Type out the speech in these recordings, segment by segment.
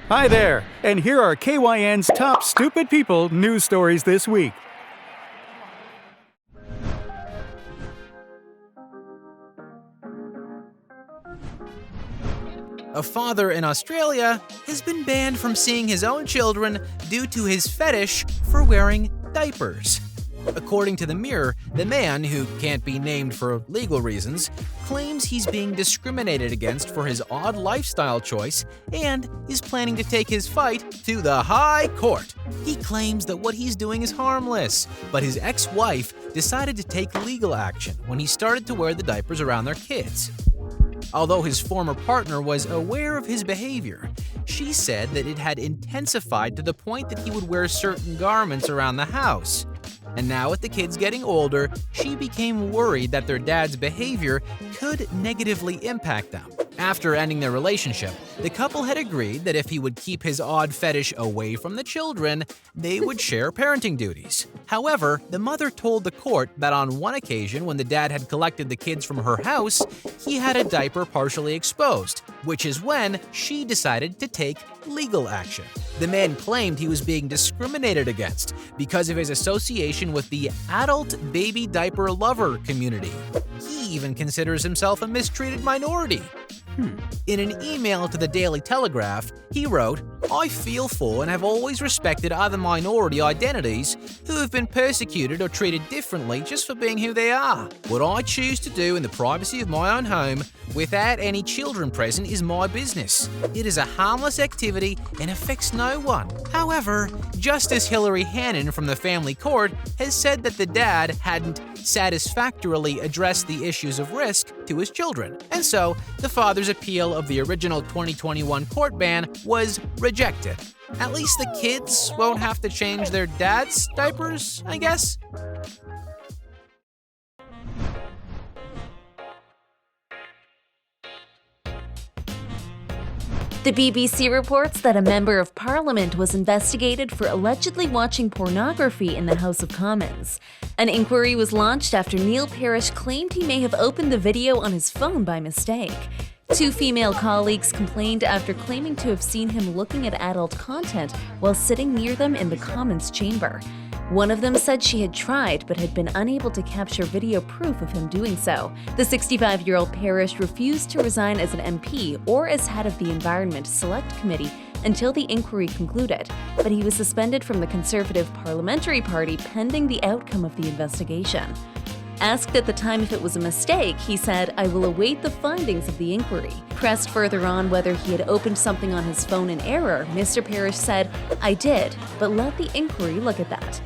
Hi there, and here are KYN's top stupid people news stories this week. A father in Australia has been banned from seeing his own children due to his fetish for wearing diapers. According to the Mirror, the man, who can't be named for legal reasons, claims he's being discriminated against for his odd lifestyle choice and is planning to take his fight to the High Court. He claims that what he's doing is harmless, but his ex-wife decided to take legal action when he started to wear the diapers around their kids. Although his former partner was aware of his behavior, she said that it had intensified to the point that he would wear certain garments around the house. And now, with the kids getting older, she became worried that their dad's behavior could negatively impact them. After ending their relationship, the couple had agreed that if he would keep his odd fetish away from the children, they would share parenting duties. However, the mother told the court that on one occasion when the dad had collected the kids from her house, he had a diaper partially exposed, which is when she decided to take legal action. The man claimed he was being discriminated against because of his association with the adult baby diaper lover community. He even considers himself a mistreated minority. In an email to the Daily Telegraph, he wrote, "I feel for and have always respected other minority identities who have been persecuted or treated differently just for being who they are. What I choose to do in the privacy of my own home, without any children present, is my business. It is a harmless activity and affects no one." However, Justice Hilary Hannon from the family court has said that the dad hadn't satisfactorily addressed the issues of risk to his children, and so the father's appeal of the original 2021 court ban was rejected. At least the kids won't have to change their dad's diapers, I guess. The BBC reports that a member of Parliament was investigated for allegedly watching pornography in the House of Commons. An inquiry was launched after Neil Parish claimed he may have opened the video on his phone by mistake. Two female colleagues complained after claiming to have seen him looking at adult content while sitting near them in the Commons chamber. One of them said she had tried but had been unable to capture video proof of him doing so. The 65-year-old Parish refused to resign as an MP or as head of the Environment Select Committee until the inquiry concluded, but he was suspended from the Conservative Parliamentary Party pending the outcome of the investigation. Asked at the time if it was a mistake, he said, "I will await the findings of the inquiry." Pressed further on whether he had opened something on his phone in error, Mr. Parish said, "I did, but let the inquiry look at that."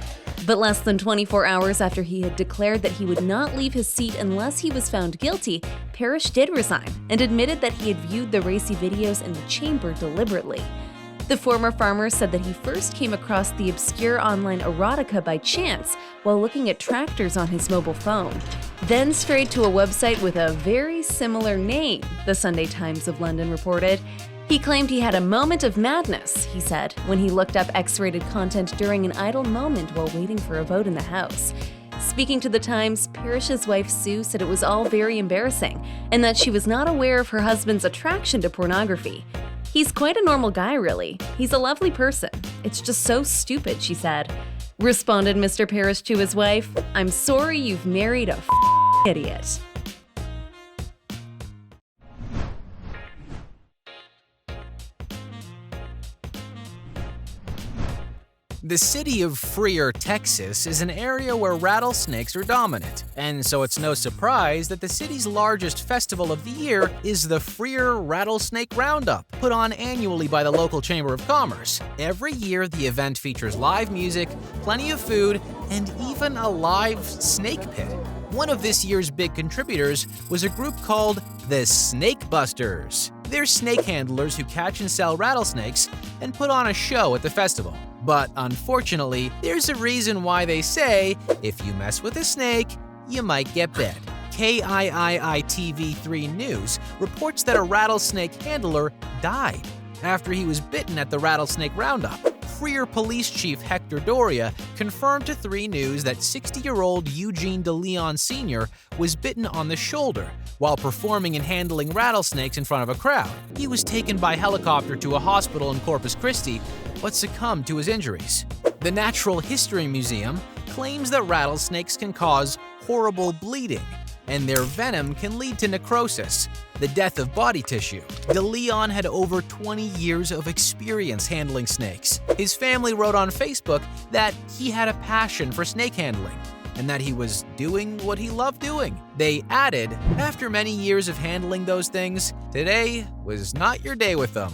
But less than 24 hours after he had declared that he would not leave his seat unless he was found guilty, Parish did resign and admitted that he had viewed the racy videos in the chamber deliberately. The former farmer said that he first came across the obscure online erotica by chance while looking at tractors on his mobile phone, then strayed to a website with a very similar name, the Sunday Times of London reported. He claimed he had a moment of madness, he said, when he looked up X-rated content during an idle moment while waiting for a vote in the House. Speaking to the Times, Parish's wife Sue said it was all very embarrassing and that she was not aware of her husband's attraction to pornography. "He's quite a normal guy, really. He's a lovely person. It's just so stupid," she said. Responded Mr. Parish to his wife, "I'm sorry you've married a idiot." The city of Freer, Texas is an area where rattlesnakes are dominant, and so it's no surprise that the city's largest festival of the year is the Freer Rattlesnake Roundup, put on annually by the local Chamber of Commerce. Every year, the event features live music, plenty of food, and even a live snake pit. One of this year's big contributors was a group called the Snake Busters. They're snake handlers who catch and sell rattlesnakes and put on a show at the festival. But unfortunately, there's a reason why they say, if you mess with a snake, you might get bit. KIII TV3 News reports that a rattlesnake handler died after he was bitten at the Rattlesnake Roundup. Freer Police Chief Hector Doria confirmed to 3 News that 60-year-old Eugene DeLeon Sr. was bitten on the shoulder while performing and handling rattlesnakes in front of a crowd. He was taken by helicopter to a hospital in Corpus Christi, but succumbed to his injuries. The Natural History Museum claims that rattlesnakes can cause horrible bleeding, and their venom can lead to necrosis, the death of body tissue. DeLeon had over 20 years of experience handling snakes. His family wrote on Facebook that he had a passion for snake handling and that he was doing what he loved doing. They added, after many years of handling those things, today was not your day with them.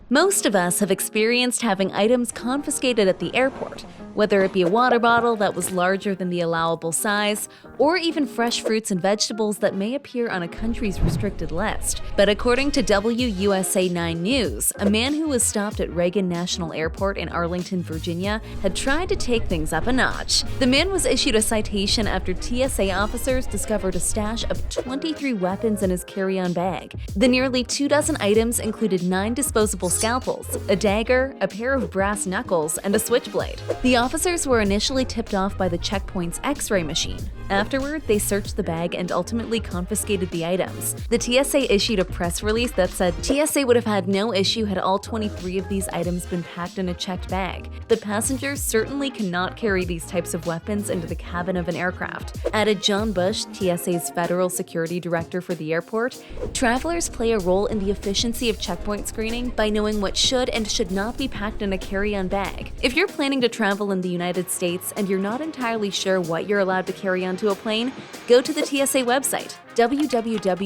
Most of us have experienced having items confiscated at the airport, whether it be a water bottle that was larger than the allowable size, or even fresh fruits and vegetables that may appear on a country's restricted list. But according to WUSA 9 News, a man who was stopped at Reagan National Airport in Arlington, Virginia, had tried to take things up a notch. The man was issued a citation after TSA officers discovered a stash of 23 weapons in his carry-on bag. The nearly 24 items included 9 disposable scalpels, a dagger, a pair of brass knuckles, and a switchblade. The officers were initially tipped off by the checkpoint's X-ray machine. Afterward, they searched the bag and ultimately confiscated the items. The TSA issued a press release that said TSA would have had no issue had all 23 of these items been packed in a checked bag, but passengers certainly cannot carry these types of weapons into the cabin of an aircraft. Added John Bush, TSA's federal security director for the airport, travelers play a role in the efficiency of checkpoint screening by knowing what should and should not be packed in a carry-on bag. If you're planning to travel in the United States and you're not entirely sure what you're allowed to carry onto a plane, go to the TSA website, www.tsa.gov,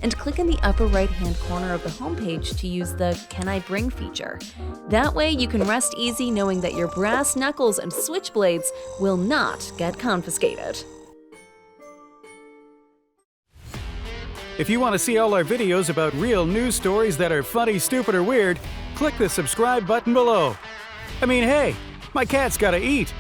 and click in the upper right-hand corner of the homepage to use the Can I Bring feature. That way, you can rest easy knowing that your brass knuckles and switchblades will not get confiscated. If you want to see all our videos about real news stories that are funny, stupid, or weird, click the subscribe button below. I mean, hey, my cat's gotta eat.